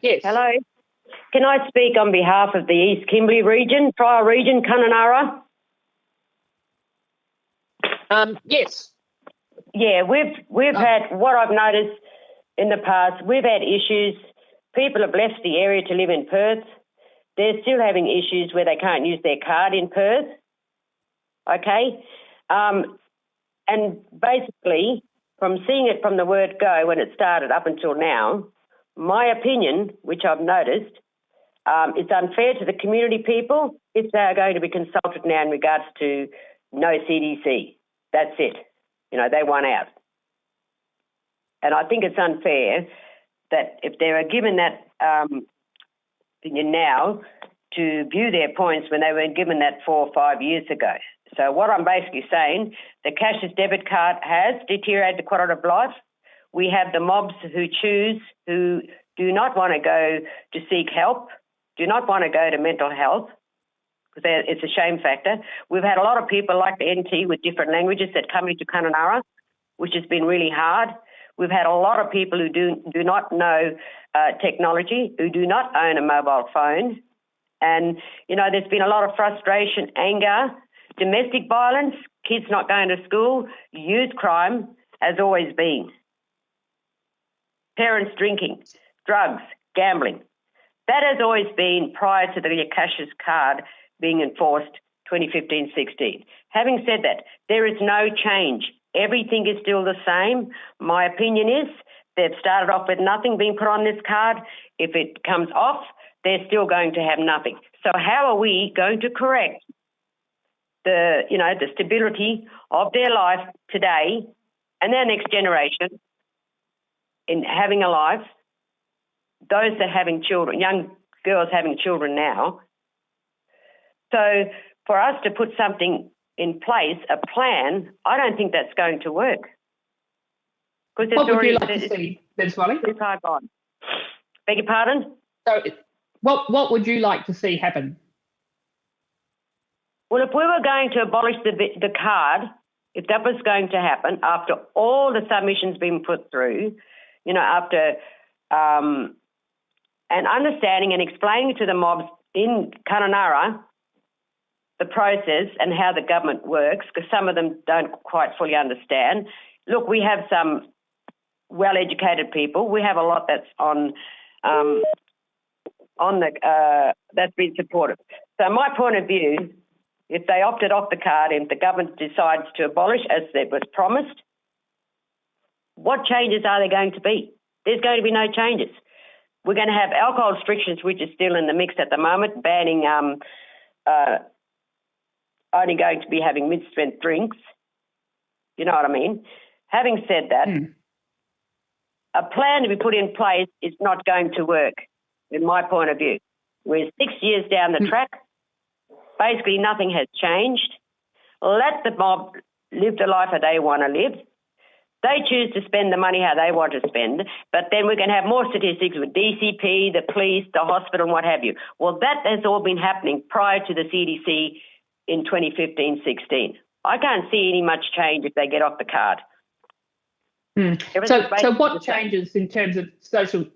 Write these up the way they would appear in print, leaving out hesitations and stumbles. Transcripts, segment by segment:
Yes. Hello. Can I speak on behalf of the East Kimberley region, Trial region, Kununurra? Yes. Yeah, we've had, what I've noticed in the past, we've had issues. People have left the area to live in Perth. They're still having issues where they can't use their card in Perth. Okay? And basically, from seeing it from the word go when it started up until now, my opinion, which I've noticed, it's unfair to the community people if they are going to be consulted now in regards to no CDC. That's it. You know, they won out. And I think it's unfair that if they are given that opinion now to view their points when they were given that 4 or 5 years ago. So what I'm basically saying, the cashless debit card has deteriorated the quality of life. We have the mobs who do not want to go to seek help, do not want to go to mental health, because it's a shame factor. We've had a lot of people like the NT with different languages that come into Kununurra, which has been really hard. We've had a lot of people who do not know technology, who do not own a mobile phone. And, you know, there's been a lot of frustration, anger, domestic violence, kids not going to school, youth crime has always been. Parents drinking, drugs, gambling. That has always been prior to the cashless card being enforced 2015-16. Having said that, there is no change. Everything is still the same. My opinion is they've started off with nothing being put on this card. If it comes off, they're still going to have nothing. So how are we going to correct the stability of their life today and their next generation in having a life, those that are having children, young girls having children now? So for us to put something in place, a plan, I don't think that's going to work. What would you like to see, Beverly? Beg your pardon? So what would you like to see happen? Well, if we were going to abolish the card, if that was going to happen after all the submissions being put through, you know, after and understanding and explaining to the mobs in Kununurra the process and how the government works, because some of them don't quite fully understand. Look, we have some well-educated people. We have a lot that's that's been supported. So my point of view, if they opted off the card, if the government decides to abolish, as it was promised, what changes are there going to be? There's going to be no changes. We're going to have alcohol restrictions, which is still in the mix at the moment, banning only going to be having mid-strength drinks. You know what I mean? Having said that, a plan to be put in place is not going to work, in my point of view. We're 6 years down the track. Basically, nothing has changed. Let the mob live the life that they want to live. They choose to spend the money how they want to spend, but then we can have more statistics with DCP, the police, the hospital, and what have you. Well, that has all been happening prior to the CDC in 2015-16. I can't see any much change if they get off the card. So what changes in terms of social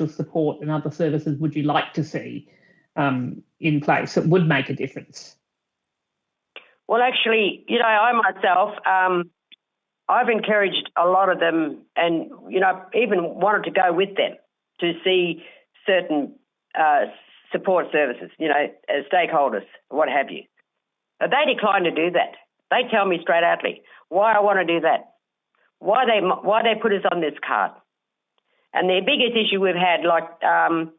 support and other services would you like to see in place that would make a difference? Well, actually, you know, I myself, I've encouraged a lot of them and, you know, even wanted to go with them to see certain support services, you know, as stakeholders, what have you. But they decline to do that. They tell me straight outly why I want to do that, why they put us on this card. And the biggest issue we've had, like, sorry,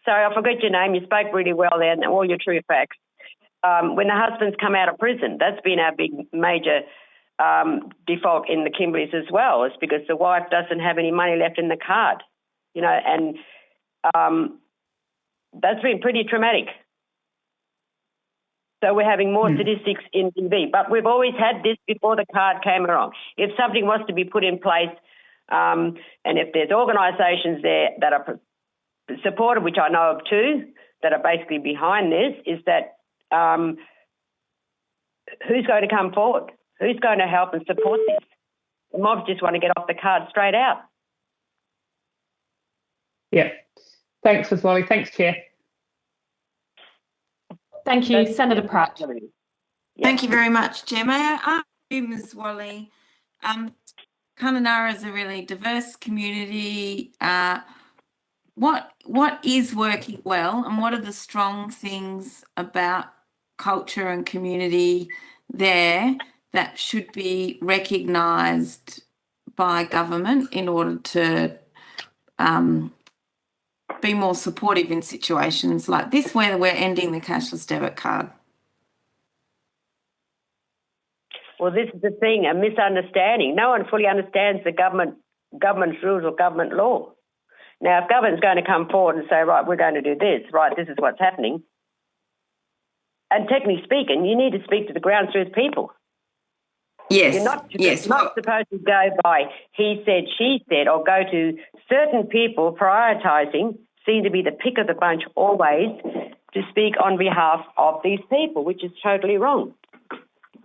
I forgot your name, you spoke really well there and all your true facts. When the husbands come out of prison, that's been our big major default in the Kimberleys as well, is because the wife doesn't have any money left in the card, you know, and that's been pretty traumatic. So we're having more statistics in DV, but we've always had this before the card came along. If something was to be put in place, and if there's organisations there that are supported, which I know of two, that are basically behind this, is that who's going to come forward? Who's going to help and support this? The mobs just want to get off the card straight out. Yeah. Thanks, Ms. Walley. Thanks, Chair. Thank you, Senator Pratt. Thank you very much, Chair. May I ask you, Ms. Walley, Kununurra is a really diverse community. What is working well, and what are the strong things about culture and community there that should be recognised by government in order to be more supportive in situations like this where we're ending the cashless debit card? Well, this is the thing, a misunderstanding. No one fully understands the government's rules or government law. Now, if government's going to come forward and say, right, we're going to do this, right, this is what's happening, and technically speaking, you need to speak to the ground truth people. Yes, You're not, yes. not supposed to go by he said, she said, or go to certain people prioritising, seem to be the pick of the bunch always, to speak on behalf of these people, which is totally wrong.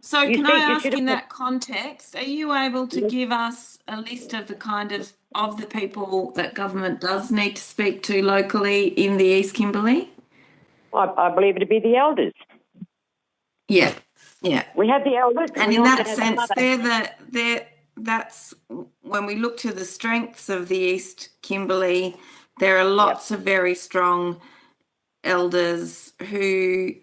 So can I ask in that context, are you able to give us a list of the kind of the people that government does need to speak to locally in the East Kimberley? I believe it to be the elders. Yeah, yeah. We have the elders. And in that sense, that's when we look to the strengths of the East Kimberley, there are lots of very strong elders who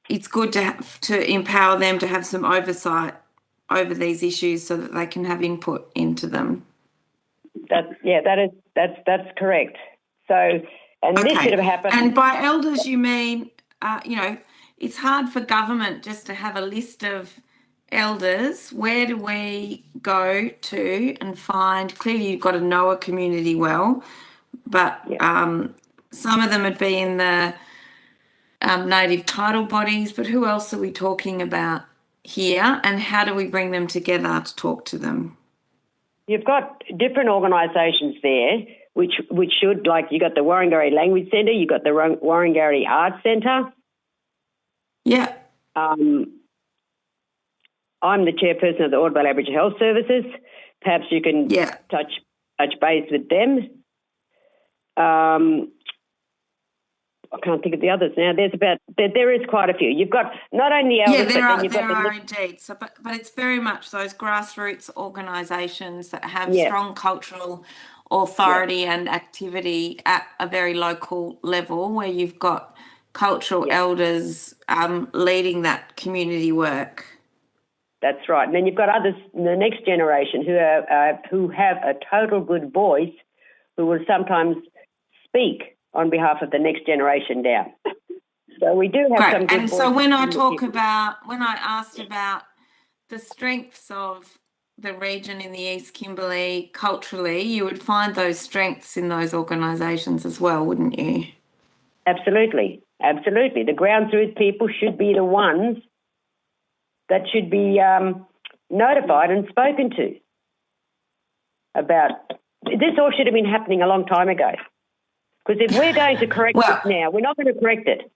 it's good to empower them to have some oversight over these issues so that they can have input into them. That's correct. So, and this should have happened. And by elders, you mean, it's hard for government just to have a list of elders. Where do we go to and find? Clearly, you've got to know a community well, but some of them would be in the native title bodies, but who else are we talking about here, and how do we bring them together to talk to them? You've got different organisations there, which should, like, you got the Warringah Language Centre, you got the Warringah Arts Centre. Yeah. I'm the chairperson of the Audible Aboriginal Health Services. Perhaps you can touch base with them. I can't think of the others now. There is quite a few. You've got not only elders, there are indeed. So, but it's very much those grassroots organisations that have strong cultural authority and activity at a very local level, where you've got cultural elders leading that community work. That's right. And then you've got others in the next generation who have a total good voice, who will sometimes speak on behalf of the next generation down. So we do have some good. And so when I asked about the strengths of the region in the East Kimberley culturally, you would find those strengths in those organisations as well, wouldn't you? Absolutely. Absolutely. The ground truth people should be the ones that should be notified and spoken to about. This all should have been happening a long time ago. Because if we're going to correct this now, we're not going to correct it.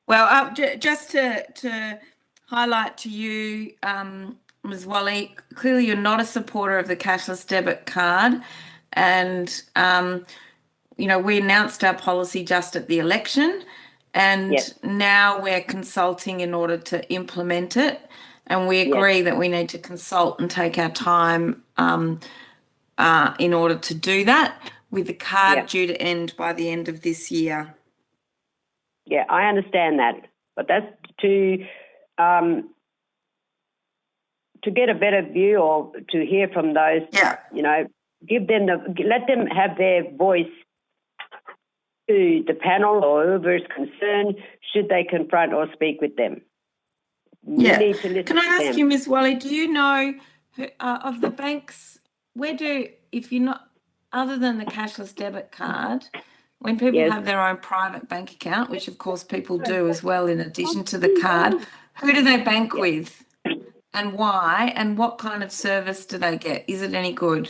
Well, just to highlight to you, Ms. Walley, clearly you're not a supporter of the cashless debit card. And, we announced our policy just at the election, and now we're consulting in order to implement it. And we agree that we need to consult and take our time in order to do that, with the card due to end by the end of this year. Yeah, I understand that. But that's to get a better view or to hear from those, let them have their voice to the panel or whoever is concerned, should they confront or speak with them. You need to listen. Can I ask you, Ms. Walley, do you know of the banks, other than the cashless debit card, when people have their own private bank account, which of course people do as well in addition to the card, who do they bank with and why, and what kind of service do they get? Is it any good?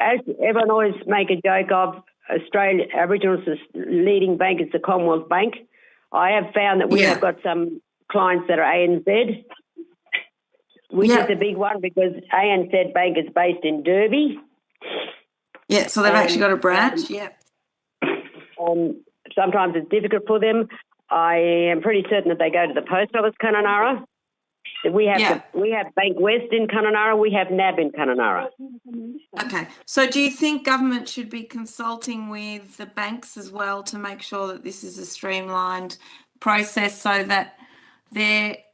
As everyone always make a joke of, Australia Aboriginals' leading bank is the Commonwealth Bank. I have found that we have got some clients that are ANZ. which is a big one because ANZ Bank is based in Derby. Yeah, so they've actually got a branch, Sometimes it's difficult for them. I am pretty certain that they go to the post office, Kununurra. We have Bank West in Kununurra. We have NAB in Kununurra. Okay. So do you think government should be consulting with the banks as well to make sure that this is a streamlined process so that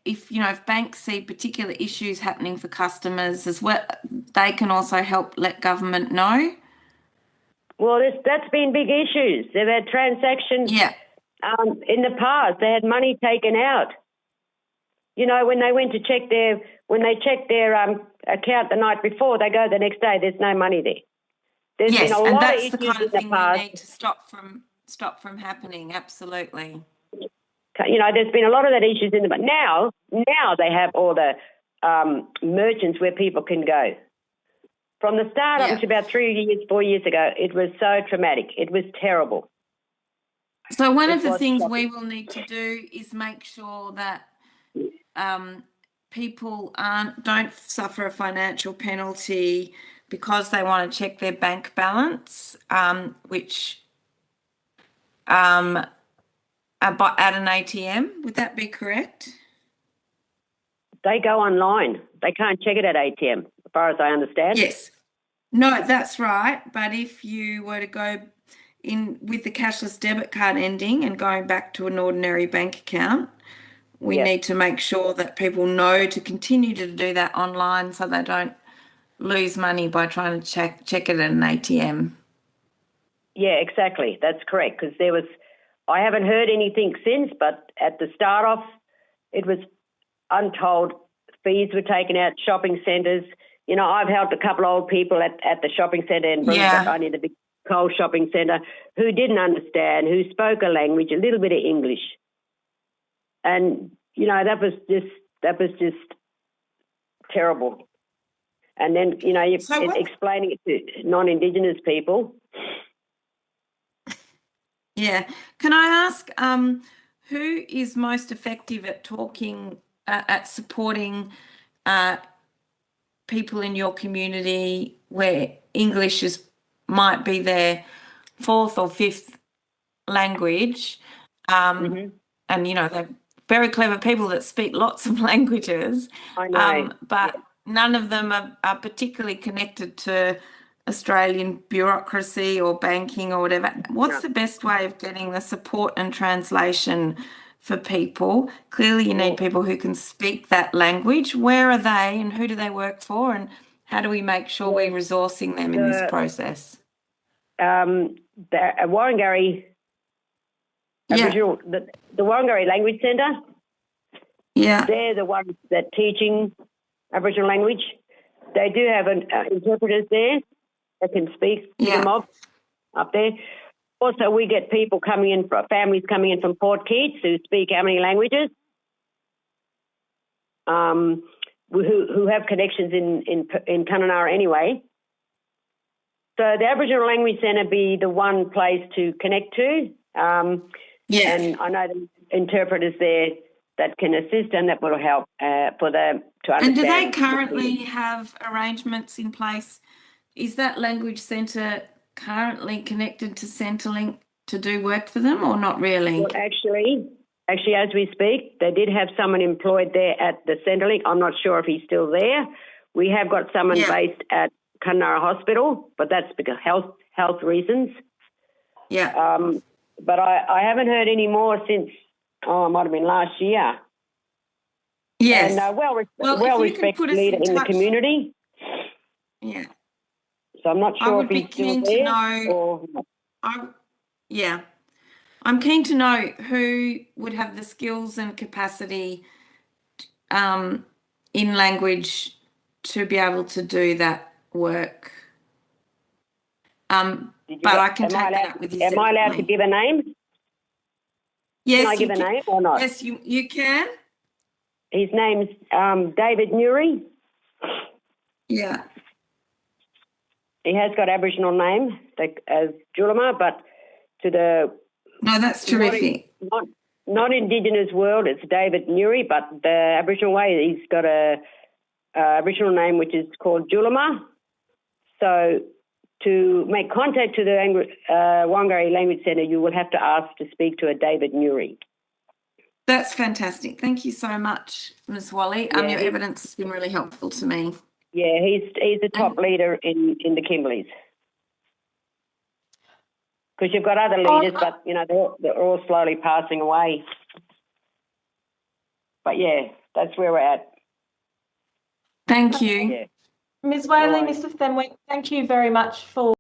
if banks see particular issues happening for customers as well, they can also help let government know? Well, that's been big issues. They've had transactions in the past. They had money taken out. When they went to check their account the night before, they go the next day. There's no money there. There's been a lot of issues the kind of thing we need to stop from happening. Absolutely. There's been a lot of that issues in the but now they have all the merchants where people can go. From the start up to about 4 years ago, it was so traumatic. It was terrible. So one of the things we will need to do is make sure that people don't suffer a financial penalty because they want to check their bank balance, which at an ATM. Would that be correct? They go online. They can't check it at ATM, as far as I understand. Yes. No, that's right. But if you were to go in with the cashless debit card ending and going back to an ordinary bank account, we need to make sure that people know to continue to do that online so they don't lose money by trying to check it at an ATM. Yeah, exactly. That's correct. Because I haven't heard anything since, but at the start off, it was untold fees were taken out, shopping centres. I've helped a couple of old people at the shopping centre in Brisbane, only the big Coles shopping centre, who didn't understand, who spoke a language, a little bit of English. And, that was just terrible. And then, explaining it to non-Indigenous people. Yeah. Can I ask who is most effective at at supporting people in your community where English might be their fourth or fifth language? And, they're very clever people that speak lots of languages. I know. But none of them are particularly connected to Australian bureaucracy or banking or whatever. What's the best way of getting the support and translation for people? Clearly, you need people who can speak that language. Where are they and who do they work for? And how do we make sure we're resourcing them in this process? The Warrangarri Aboriginal, the Warrangarri Language Centre. Yeah. They're the ones that teaching Aboriginal language. They do have interpreters there that can speak to the mob up there. Also, we get people families coming in from Port Keats who speak how many languages? Who have connections in Kununurra anyway. So the Aboriginal Language Centre be the one place to connect to. And I know the interpreters there that can assist and that will help for them to understand. And do they currently have arrangements in place? Is that language centre currently connected to Centrelink to do work for them or not really? Well, actually, as we speak, they did have someone employed there at the Centrelink. I'm not sure if he's still there. We have got someone based at Kununurra Hospital, but that's because health reasons. Yeah. But I haven't heard any more since, it might have been last year. Yes. And well-respected leader in the community. Yeah. So I'm not sure if he's still there. I'm keen to know who would have the skills and capacity in language to be able to do that work. But I can take that up with you. Am I allowed to give a name? Yes. Can I give a name or not? Yes, you can. His name's David Newry. Yeah. He has got Aboriginal name as Julima, but to the... No, that's terrific. Not Indigenous world, it's David Newry, but the Aboriginal way, he's got a Aboriginal name, which is called Julima. So to make contact to the Wangari Language Centre, you will have to ask to speak to a David Newry. That's fantastic. Thank you so much, Ms. Walley. Yeah, your evidence has been really helpful to me. Yeah, he's the top leader in the Kimberleys. Because you've got other leaders, but, you know, they're all slowly passing away. But, yeah, that's where we're at. Thank you. Yeah. Ms. Whaley, No worries. Mr. Fenwick, thank you very much for